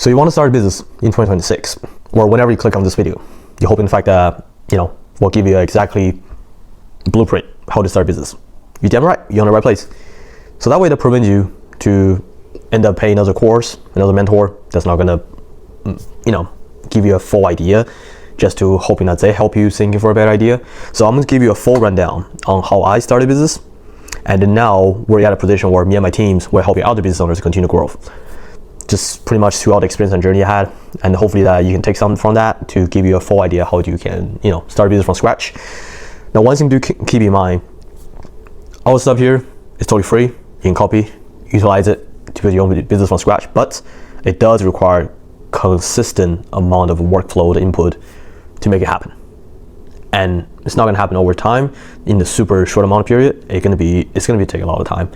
So you want to start a business in 2026, or whenever you click on this video, you hope in fact that, will give you exactly blueprint how to start a business. You're damn right, you're on the right place. So that way that prevents you to end up paying another course, another mentor that's not gonna, give you a full idea, just to hoping that they help you thinking for a better idea. So I'm gonna give you a full rundown on how I started business, and then now we're at a position where me and my teams were helping other business owners continue to grow. Just pretty much throughout the experience and journey I had, and hopefully that you can take something from that to give you a full idea how you can, start a business from scratch. Now, one thing to keep in mind, all the stuff here is totally free. You can copy, utilize it to build your own business from scratch, but it does require consistent amount of workflow, input to make it happen. And it's not gonna happen over time in the super short amount of period. It's gonna be taking a lot of time.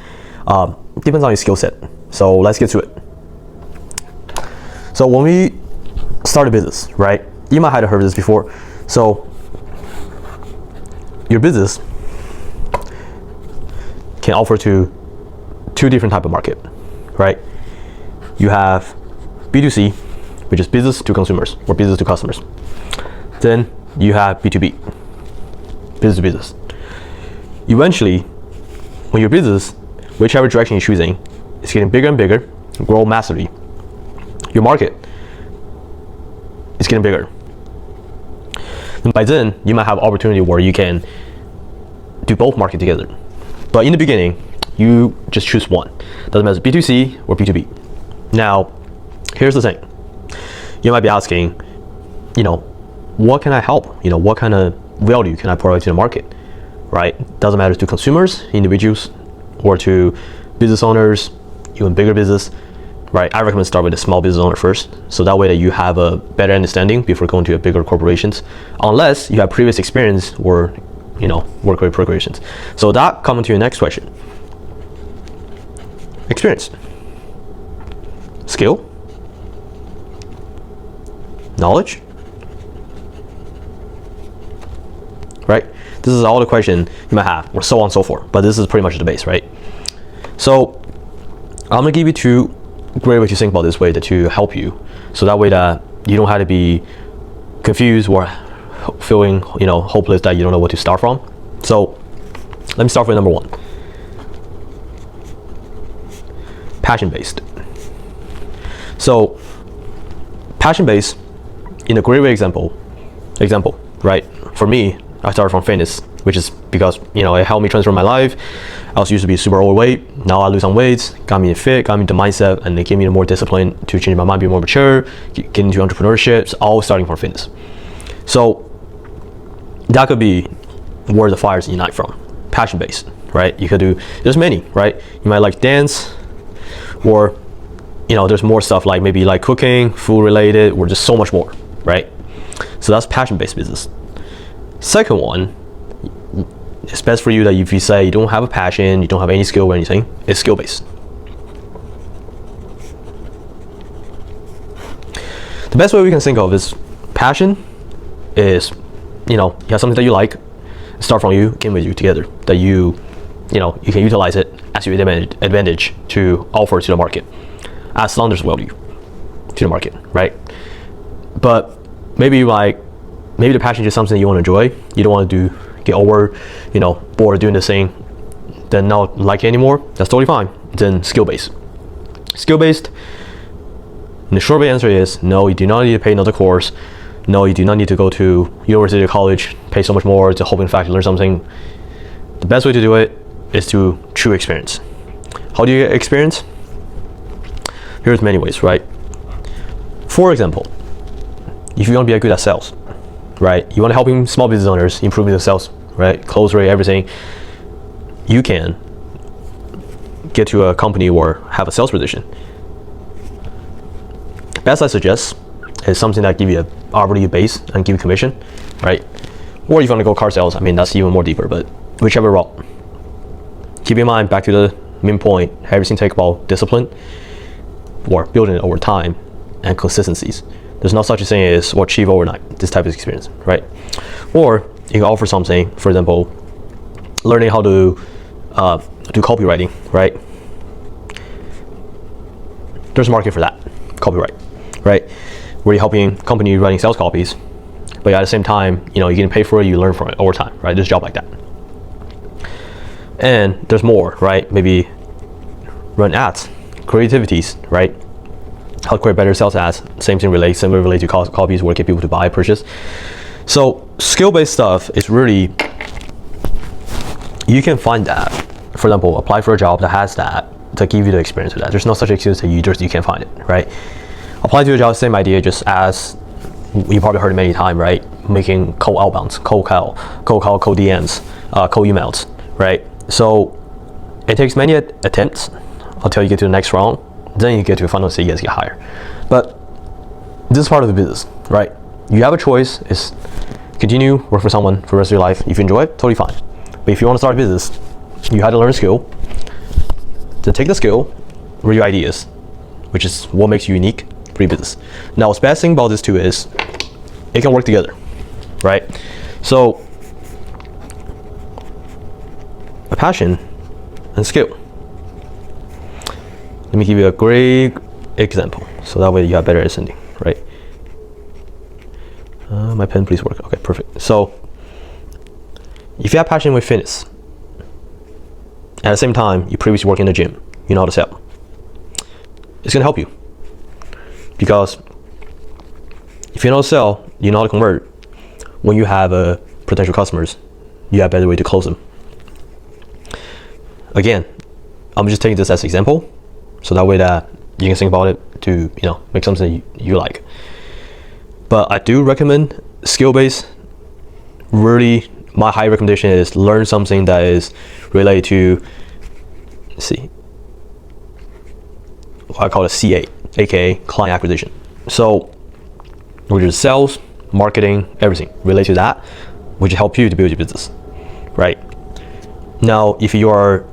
Depends on your skill set. So let's get to it. So when we start a business, right? You might have heard this before. So your business can offer to two different type of market, right? You have B2C, which is business to consumers or business to customers. Then you have B2B, business to business. Eventually, when your business, whichever direction you're choosing, is getting bigger and bigger, grow massively, your market is getting bigger. And by then, you might have opportunity where you can do both market together. But in the beginning, you just choose one. Doesn't matter if it's B2C or B2B. Now, here's the thing. You might be asking, what can I help? What kind of value can I provide to the market, right? Doesn't matter to consumers, individuals, or to business owners, even bigger business, right? I recommend start with a small business owner first, so that way that you have a better understanding before going to a bigger corporations, unless you have previous experience or, work with corporations. So that comes to your next question. Experience, skill, knowledge, right? This is all the question you might have, or so on and so forth, but this is pretty much the base, right? So I'm gonna give you two great ways to think about this way to help you, so that way that you don't have to be confused or feeling hopeless that you don't know what to start from. So let me start with number one. Passion based. So passion based, in a great way example, right? For me, I started from fitness, which is because it helped me transform my life. I was used to be super overweight. Now I lose some weight, got me fit, got me the mindset, and it gave me more discipline to change my mind, be more mature, get into entrepreneurship. It's all starting from fitness. So that could be where the fires unite from. Passion based, right? You could do, there's many, right? You might like dance, or there's more stuff like maybe like cooking, food related, or just so much more, right? So that's passion based business. Second one, it's best for you that if you say you don't have a passion, you don't have any skill or anything, it's skill based. The best way we can think of is passion is, you have something that you like, start from you, came with you together, that you can utilize it as your advantage to offer to the market, as long as there's value to the market, right? But maybe the passion is just something you want to enjoy. You don't want to get over, bored doing this thing, then not like it anymore. That's totally fine. Then skill based. Skill based, and the short answer is no, you do not need to pay another course. No, you do not need to go to university or college, pay so much more to hope in fact you learn something. The best way to do it is to true experience. How do you get experience? Here's many ways, right? For example, if you want to be good at sales, right? You want to help small business owners improving their sales, right? Close rate, everything. You can get to a company or have a sales position. Best I suggest is something that give you a hourly base and give you commission, right? Or if you want to go car sales, that's even more deeper, but whichever route. Keep in mind, back to the main point, everything take about discipline or building it over time and consistencies. There's no such a thing as achieve overnight, this type of experience, right? Or you can offer something, for example, learning how to do copywriting, right? There's a market for that, copyright. right? Where you're helping company writing sales copies, but at the same time, you're getting paid for it, you learn from it over time, right? There's a job like that. And there's more, right? Maybe run ads, creativities, right? How to create better sales ads. Same thing similar relate to copies, where get people to buy, purchase. So skill-based stuff is really, you can find that. For example, apply for a job that has that to give you the experience with that. There's no such excuse that you can't find it, right? Apply to a job, same idea, just as you probably heard it many times, right? Making cold outbounds, cold call, cold DMs, cold emails, right? So it takes many attempts until you get to the next round. Then you get to a final stage, you guys get hired. But this is part of the business, right? You have a choice: is continue work for someone for the rest of your life. If you enjoy it, totally fine. But if you want to start a business, you had to learn a skill. Then take the skill, read your ideas, which is what makes you unique for your business. Now, what's best thing about this too is it can work together, right? So, a passion and skill. Let me give you a great example, so that way you have better understanding, right? My pen, please work. Okay, perfect. So, if you have passion with fitness, at the same time you previously work in the gym, you know how to sell, it's gonna help you. Because if you know how to sell, you know how to convert. When you have potential customers, you have a better way to close them. Again, I'm just taking this as an example, so that way that you can think about it to make something you like. But I do recommend skill-based. Really, my high recommendation is learn something that is related to, let's see, what I call it CA, aka client acquisition. So, which is sales, marketing, everything related to that, which will help you to build your business, right? Now, if you are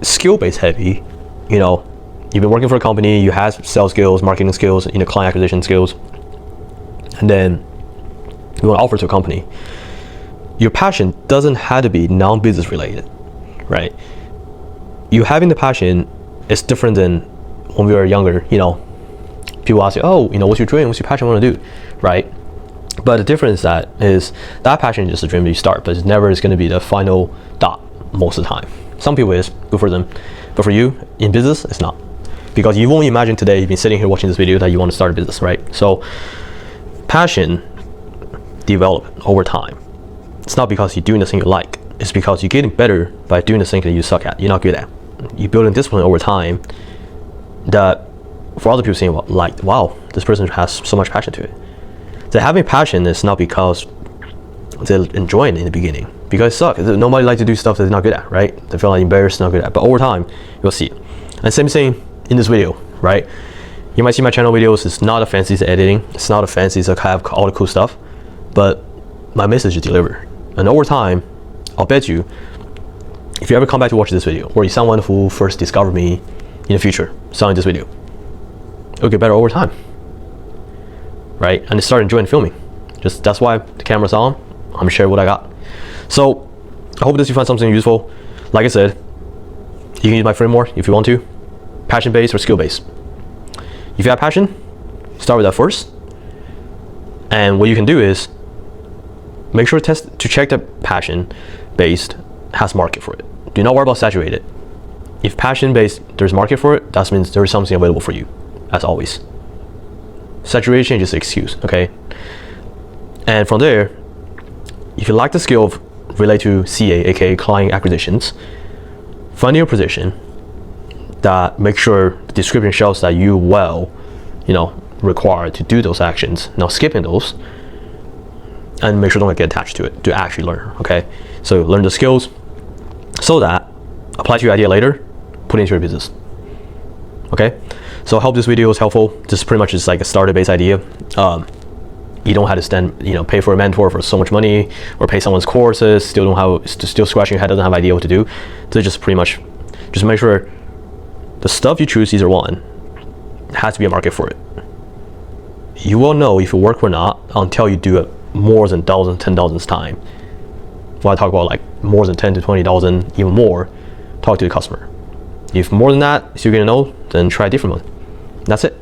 skill-based heavy, you've been working for a company, you have sales skills, marketing skills, client acquisition skills, and then you want to offer to a company. Your passion doesn't have to be non-business related, right? You having the passion is different than when we were younger. People ask you, what's your dream? What's your passion? Want to do, right? But the difference is that passion is just a dream that you start, but it never is going to be the final dot most of the time. Some people is good for them, but for you in business, it's not. Because you won't imagine today, you've been sitting here watching this video, that you want to start a business, right? So passion develop over time. It's not because you're doing the thing you like. It's because you're getting better by doing the thing that you suck at, you're not good at. You're building discipline over time that for other people saying, wow, this person has so much passion to it. So having passion is not because they're enjoying it in the beginning, because it sucks. Nobody likes to do stuff that they're not good at, right? They feel like embarrassed, not good at. But over time, you'll see it. And same thing in this video, right? You might see my channel videos. It's not a fancy editing. It's not a fancy to have all the cool stuff, but my message is delivered. And over time, I'll bet you, if you ever come back to watch this video, or you're someone who first discovered me in the future, saw this video, it'll get better over time, right? And start enjoying filming. That's why the camera's on. I'm gonna share what I got. So I hope you find something useful. Like I said, you can use my framework if you want to, passion-based or skill-based. If you have passion, start with that first. And what you can do is make sure to check that passion-based has market for it. Do not worry about saturated. If passion-based, there's market for it, that means there is something available for you, as always. Saturation is just an excuse, okay? And from there, if you like the skill related to CA, aka client acquisitions, find your position that make sure the description shows that you required to do those actions, not skipping those, and make sure don't get attached to it, to actually learn, okay? So learn the skills so that apply to your idea later, put it into your business, okay? So I hope this video is helpful. This is pretty much just like a starter-based idea. You don't have to pay for a mentor for so much money, or pay someone's courses, still scratching your head, doesn't have idea what to do. So just pretty much, just make sure the stuff you choose, either one, has to be a market for it. You won't know if it work or not until you do it more than 10,000 times. When I talk about like more than 10 to 20,000, even more, talk to the customer. If more than that, you're gonna know, then try a different one. That's it.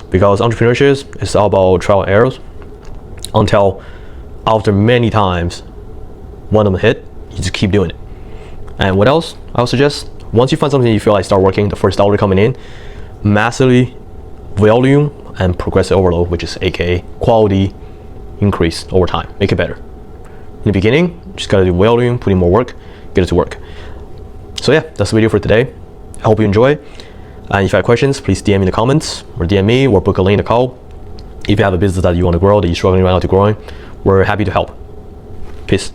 Because entrepreneurship is all about trial and errors until after many times one of them hit, you just keep doing it. And what else I would suggest, once you find something you feel like start working, the first dollar coming in, massively volume and progressive overload, which is aka quality increase over time, make it better. In the beginning, just gotta do volume, put in more work, get it to work. So yeah, that's the video for today. I hope you enjoy. And if you have questions, please DM me in the comments, or DM me, or book a link in the call. If you have a business that you want to grow, that you're struggling right now to growing, we're happy to help. Peace.